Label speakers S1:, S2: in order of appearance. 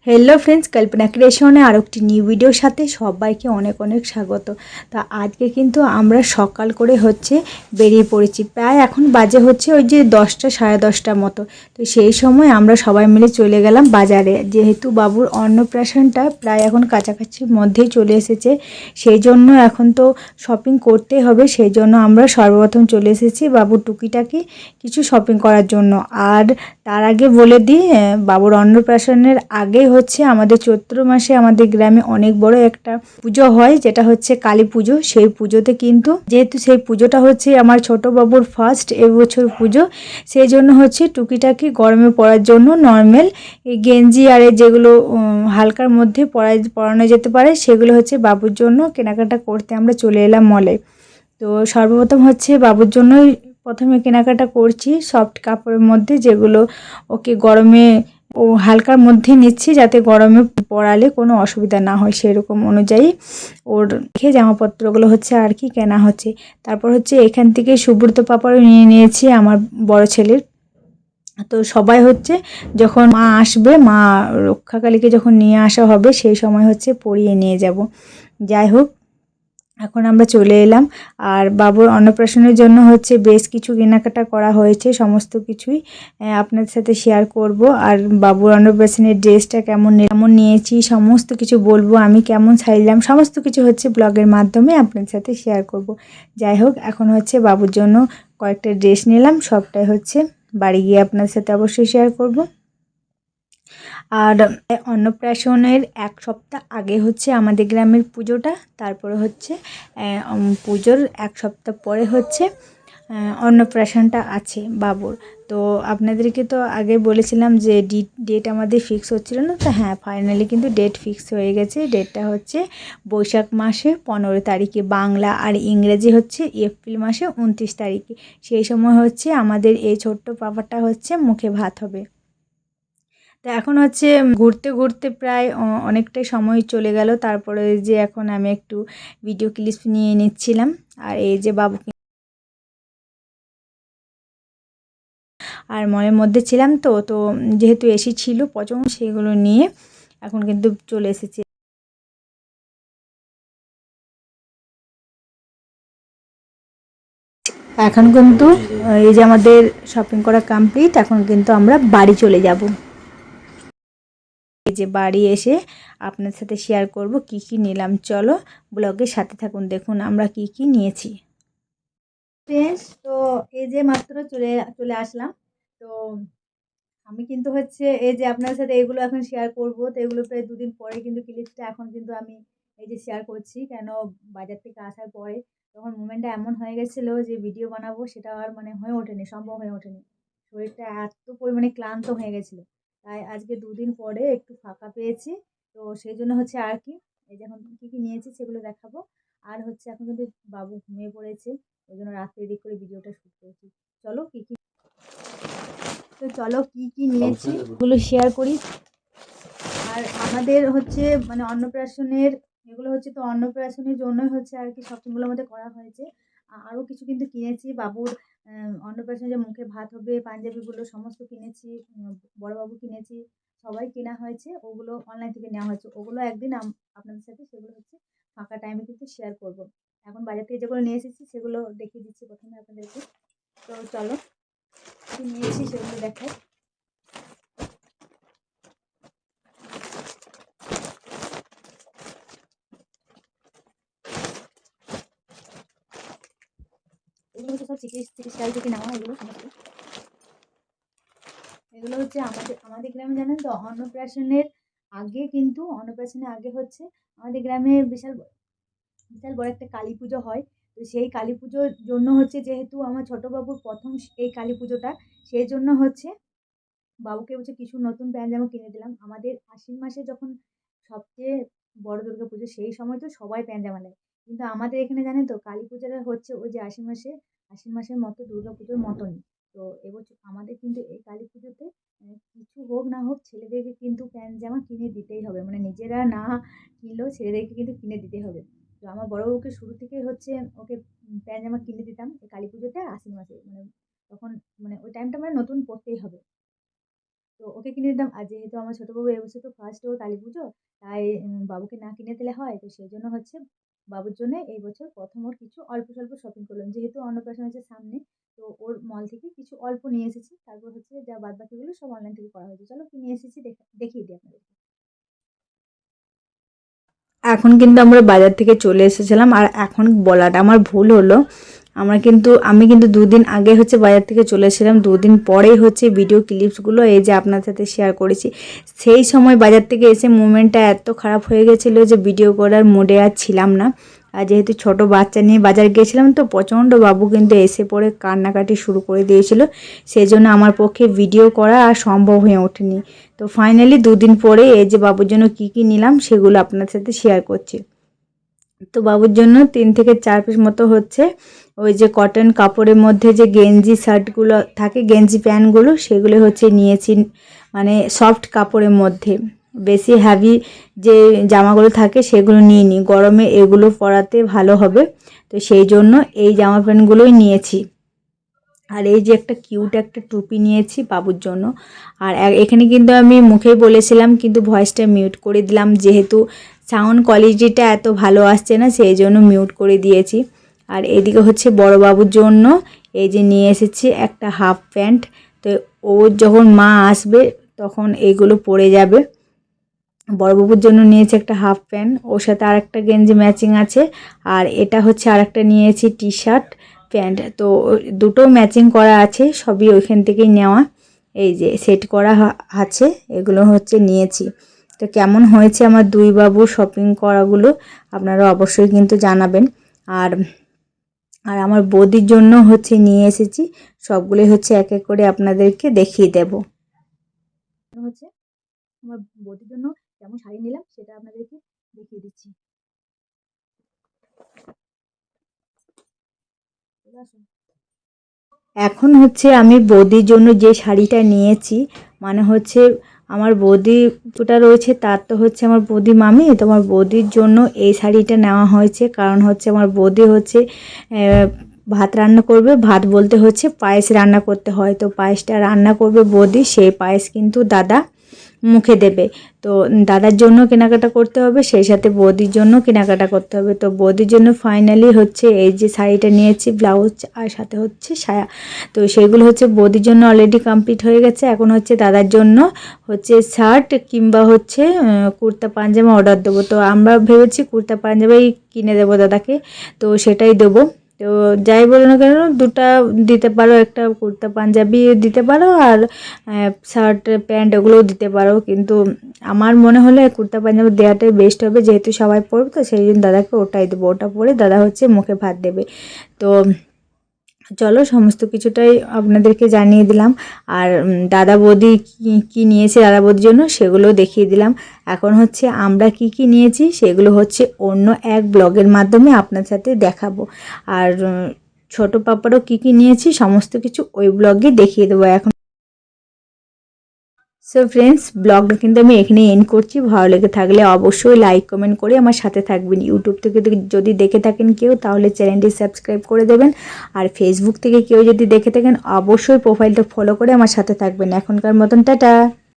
S1: Hello friends, কল্পনা ক্রিয়েশনে আর একটি new ভিডিওর সাথে সবাইকে অনেক অনেক স্বাগত। তা আজকে কিন্তু আমরা সকাল করে বেরিয়ে পড়েছি। প্রায় এখন বাজে ওই যে 10টা সাড়ে 10টার মতো। তো সেই সময় আমরা সবাই মিলে চলে গেলাম বাজারে, যেহেতু বাবুর অন্নপ্রাশনটা প্রায় এখন কাছাকাছির মধ্যেই চলে এসেছে। সেই জন্য এখন তো শপিং করতেই হবে। সেই জন্য আমরা সর্বপ্রথম চলে এসেছি বাবুর টুকিটাকি কিছু শপিং করার জন্য। আর তার আগে বলে দিই, বাবুর অন্নপ্রাশনের আগে আমাদের চৈত্র মাসে আমাদের গ্রামে অনেক বড় একটা পুজো হয়, যেটা কালী পুজো। সেই পুজোতে কিন্তু যেহেতু সেই পুজোটা আমার ছোট বাবুর ফার্স্ট এবছর পুজো, সেই জন্য টুকিটাকি গরমে পরার জন্য নর্মাল এই গেঞ্জি আর যেগুলো হালকার মধ্যে পরানো যেতে পারে, সেগুলো বাবুর জন্য কেনাকাটা করতে আমরা চলে এলাম মলে। তো সর্বপ্রথম বাবুর জন্যই প্রথমে কেনাকাটা করছি সফট কাপড়ের মধ্যে, যেগুলো ওকে গরমে হালকার মধ্যে নিচ্ছি, যাতে গরমে পরালে কোনো অসুবিধা না হয়। সেরকম অনুযায়ী ওর জামাপত্রগুলো আর কি কেনা হচ্ছে। তারপর এখান থেকে সুব্রত পাপড়ও নিয়ে নিয়েছি আমার বড় ছেলের। তো সবাই যখন মা আসবে, মা রক্ষাকালীকে যখন নিয়ে আসা হবে, সেই সময় পরিয়ে নিয়ে যাব। যাই হোক, এখন আমরা চলে এলাম। আর বাবুর অন্নপ্রাশনের জন্য বেশ কিছু কেনাকাটা করা হয়েছে, সমস্ত কিছুই আপনাদের সাথে শেয়ার করব। আর বাবুর অন্নপ্রাশনের ড্রেসটা কেমন নিয়েছি সমস্ত কিছু বলবো, আমি কেমন সাজলাম সমস্ত কিছু ব্লগের মাধ্যমে আপনাদের সাথে শেয়ার করব। যাই হোক, এখন বাবুর জন্য কয়েকটা ড্রেস নিলাম, সবটাই বাড়ি গিয়ে আপনাদের সাথে অবশ্যই শেয়ার করব। আর অন্নপ্রাশনের এক সপ্তাহ আগে আমাদের গ্রামের পুজোটা, তারপরে পুজোর এক সপ্তাহ পরে অন্নপ্রাশনটা আছে বাবুর। তো আপনাদেরকে তো আগে বলেছিলাম যে ডেট আমাদের ফিক্স হচ্ছিল না, তো হ্যাঁ, ফাইনালি কিন্তু ডেট ফিক্স হয়ে গেছে। ডেটটা বৈশাখ মাসে 15 তারিখে, বাংলা আর ইংরেজি এপ্রিল মাসে 29 তারিখে। সেই সময় আমাদের এই ছোট্ট পাপাটা মুখে ভাত হবে। তো এখন ঘুরতে ঘুরতে প্রায় অনেকটাই সময় চলে গেল। তারপরে যে এখন আমি একটু ভিডিও ক্লিপ নিয়ে নিচ্ছিলাম। আর এই যে বাবুকে আর মনের মধ্যে ছিলাম, তো তো যেহেতু এসি ছিল প্রচণ্ড, সেগুলো নিয়ে এখন কিন্তু চলে এসেছি। এখন কিন্তু এই যে আমাদের শপিং করা কমপ্লিট, এখন কিন্তু আমরা বাড়ি চলে যাব। এই যে বাড়ি এসে আপনার সাথে শেয়ার করব কি কি নিলাম। চলো ব্লগের সাথে থাকুন, দেখুন আমরা কি কি নিয়েছি। ফ্রেন্ডস, তো এই যে মাত্র চলে চলে আসলাম। তো আমি কিন্তু এই যে আপনার সাথে এগুলো এখন শেয়ার করব। তো এগুলো প্রায় 2 দিন পরে কিন্তু ক্লিপটা এখন কিন্তু আমি এই যে শেয়ার করছি, কেন বাজার থেকে আসার পরে তখন মোমেন্টটা এমন হয়ে গেছিলো যে ভিডিও বানাবো সেটা আর হয়ে ওঠেনি, সম্ভব হয়ে ওঠেনি। শরীরটা এত পরিমাণে ক্লান্ত হয়ে গেছিলো, তাই আজকে 2 দিন পরে একটু ফাঁকা পেয়েছি। তো সেই জন্য আর কি এই যে এখন কী কী নিয়েছি সেগুলো দেখাবো। আর এখন কিন্তু বাবু ঘুমিয়ে পড়েছে, ওই জন্য রাত্রে এদিক করে ভিডিওটা শ্যুট করেছি। চলো কী কী তো চলো কি কি নিয়েছি ওগুলো শেয়ার করি। আর আমাদের অন্নপ্রাশনের এগুলো তো অন্নপ্রাশনের জন্যই আর কি শপিংগুলোর মধ্যে করা হয়েছে। আরও কিছু কিন্তু কিনেছি বাবুর অন্নপ্রাশনে যে মুখে ভাত হবে, পাঞ্জাবিগুলো সমস্ত কিনেছি, বড়বাবু কিনেছি, সবাই কেনা হয়েছে। ওগুলো অনলাইন থেকে নেওয়া হয়েছে। ওগুলো একদিন আপনাদের সাথে সেগুলো ফাঁকা টাইমে কিন্তু শেয়ার করব। এখন বাজার থেকে যেগুলো নিয়ে এসেছি সেগুলো দেখিয়ে দিচ্ছি প্রথমে আপনাদেরকে। তো চলো কি নিয়েছি সেগুলো দেখাই। এগুলো সব সিটি স্টাইল থেকে নেওয়া, এগুলো সমস্ত। এগুলো আমাদের আমাদের গ্রামে জানেন তো অন্নপ্রাশনের আগে আমাদের গ্রামে বিশাল বিশাল বড় একটা কালী পুজো হয়। তো সেই কালী পুজোর জন্য যেহেতু আমার ছোট বাবুর প্রথম এই কালী পুজোটা, সেই জন্য বাবুকে কিছু নতুন প্যান্ট জামা কিনে দিলাম। আমাদের আশ্বিন মাসে যখন সবচেয়ে বড় দুর্গাপুজো, সেই সময় তো সবাই প্যান্ট জামা নেয়। কিন্তু আমাদের এখানে জানেন তো কালী পুজোটা ওই যে আশ্বিন মাসের মতো দুর্গাপুজোর মতনই। তো এবছর আমাদের কিন্তু এই কালী পুজোতে কিছু হোক না হোক ছেলেদেরকে কিন্তু প্যান্ট জামা কিনে দিতেই হবে, নিজেরা না কিনলেও ছেলেদেরকে কিন্তু কিনে দিতে হবে। তো আমার বড় বউকে শুরু থেকেই ওকে প্যান্ট জামা কিনে দিতাম এই কালী পুজোতে আর আশ্বিন মাসে, তখন ওই টাইমটা নতুন পরতেই হবে। তো ওকে কিনে দিতাম। আর যেহেতু আমার ছোটো বাবু এবছর তো ফার্স্ট ওর কালী পুজো, তাই বাবুকে না কিনে দিলে হয়, তো সেই জন্য হচ্ছে বাবুর জন্য এই বছর প্রথম ওর কিছু অল্প স্বল্প শপিং করলাম, যেহেতু অন্নপ্রাশন আছে সামনে। তো ওর মল থেকে কিছু অল্প নিয়ে এসেছি, তারপর হচ্ছে যা বাদ বাকিগুলো সব অনলাইন থেকে করা হয়েছে। চলো কি নিয়ে এসেছি দেখিয়ে দিই আপনাদের। এখন কিন্তু আমরা বাজার থেকে চলে এসেছিলাম, আর এখন বলাটা আমার ভুল হলো। আমি কিন্তু 2 দিন আগে হচ্ছে বাজার থেকে চলে এসেছিলাম, 2 দিন পরেই হচ্ছে ভিডিও ক্লিপসগুলো এই যে আপনার সাথে শেয়ার করেছি। সেই সময় বাজার থেকে এসে মোমেন্টটা এত খারাপ হয়ে গেছিলো যে ভিডিও করার মুডে আর ছিলাম না। আর যেহেতু ছোট বাচ্চা নিয়ে বাজার গিয়েছিলাম, তো প্রচণ্ড বাবু কিন্তু এসে পড়ে কান্নাকাটি শুরু করে দিয়েছিল, সেই জন্য আমার পক্ষে ভিডিও করা আর সম্ভব হয়ে ওঠেনি। তো ফাইনালি 2 দিন পরে এই যে বাবুর জন্য কী কী নিলাম সেগুলো আপনার সাথে শেয়ার করছি। তো বাবুর জন্য 3 থেকে 4 পিস মতো হচ্ছে ওই যে কটন কাপড়ের মধ্যে যে গেঞ্জি শার্টগুলো থাকে, গেঞ্জি প্যান্টগুলো, সেগুলো হচ্ছে নিয়েছি, মানে সফট কাপড়ের মধ্যে। বেশি হ্যাভি যে জামাগুলো থাকে সেগুলো নিইনি, গরমে এগুলো পরাতে ভালো হবে, তো সেই জন্য এই জামা প্যান্টগুলোই নিয়েছি। আর এই যে একটা কিউট একটা টুপি নিয়েছি বাবুর জন্য। আর এখানে কিন্তু আমি মুখেই বলেছিলাম, কিন্তু ভয়েসটা মিউট করে দিলাম, যেহেতু সাউন্ড কোয়ালিটিটা এত ভালো আসছে না, সেই জন্য মিউট করে দিয়েছি। আর এদিকে হচ্ছে বড় বাবুর জন্য এই যে নিয়ে এসেছি একটা হাফ প্যান্ট। তো ও যখন মা আসবে তখন এইগুলো পরে যাবে। বড়বাবুর জন্য নিয়েছি একটা হাফ প্যান্ট, ওর সাথে আর একটা গেঞ্জি ম্যাচিং আছে। আর এটা হচ্ছে আর একটা নিয়েছি টি শার্ট প্যান্ট, তো দুটো ম্যাচিং করা আছে, সবই ওইখান থেকেই নেওয়া। এই যে সেট করা আছে, এগুলো হচ্ছে নিয়েছি। তো কেমন হয়েছে আমার 2 বাবু শপিং করাগুলো আপনারা অবশ্যই কিন্তু জানাবেন। আর আর আমার বৌদির জন্য হচ্ছে নিয়ে এসেছি, সবগুলোই হচ্ছে এক এক করে আপনাদেরকে দেখিয়ে দেব। হচ্ছে আমার বৌদির জন্য কেমন শাড়ি নিলাম সেটা আপনাদেরকে দেখিয়ে দিচ্ছি। এখন হচ্ছে আমি বৌদির জন্য যে শাড়িটা নিয়েছি, মানে হচ্ছে আমার বৌদিটা রয়েছে, তার তো হচ্ছে আমার বৌদি মামি, তো আমার বৌদির জন্য এই শাড়িটা নেওয়া হয়েছে। কারণ হচ্ছে আমার বৌদি হচ্ছে ভাত রান্না করবে, ভাত বলতে হচ্ছে পায়েস রান্না করতে হয়, তো পায়েসটা রান্না করবে বৌদি, সেই পায়েস কিন্তু দাদা মুখে দেবে। তো দাদার জন্য কেনাকাটা করতে হবে, সেই সাথে বৌদির জন্য কেনাকাটা করতে হবে। তো বৌদির জন্য ফাইনালি হচ্ছে এই যে শাড়িটা নিয়েছি, ব্লাউজ আর সাথে হচ্ছে সায়া। তো সেইগুলো হচ্ছে বৌদির জন্য অলরেডি কমপ্লিট হয়ে গেছে। এখন হচ্ছে দাদার জন্য হচ্ছে শার্ট কিংবা হচ্ছে কুর্তা পাঞ্জামা অর্ডার দেবো। তো আমরা ভেবেছি কুর্তা পাঞ্জামাই কিনে দেবো দাদাকে, তো সেটাই দেবো। তো যাই বলো না কেন, দুটো দিতে পারো, একটা কুর্তা পাঞ্জাবি দিতে পারো আর শার্ট প্যান্ট ওগুলোও দিতে পারো, কিন্তু আমার মনে হলে কুর্তা পাঞ্জাবি দেওয়াটাই বেস্ট হবে, যেহেতু সবাই পরবে, তো সেই জন্য দাদাকে ওটাই দেবো। ওটা পরে দাদা হচ্ছে মুখে ভাত দেবে। তো চলো সমস্ত কিছুটাই আপনাদেরকে জানিয়ে দিলাম। আর দাদা বৌদি কী নিয়েছে দাদা বৌদির জন্য সেগুলো দেখিয়ে দিলাম। এখন হচ্ছে আমরা কি নিয়েছি সেগুলো হচ্ছে অন্য এক ব্লগের মাধ্যমে আপনার সাথে দেখাবো। আর ছোট পাপারও কি নিয়েছি সমস্ত কিছু ওই ব্লগে দেখিয়ে দেবো। এখন সো ফ্রেন্ডস, ব্লগটা কিন্তু আমি এখানে এন্ড করছি। ভালো লেগে থাকলে অবশ্যই লাইক কমেন্ট করে আমার সাথে থাকবেন। ইউটিউব থেকে যদি দেখে থাকেন কেউ, তাহলে চ্যানেলটি সাবস্ক্রাইব করে দেবেন। আর ফেসবুক থেকে কেউ যদি দেখে থাকেন, অবশ্যই প্রোফাইলটা ফলো করে আমার সাথে থাকবেন। এখনকার মতন টাটা।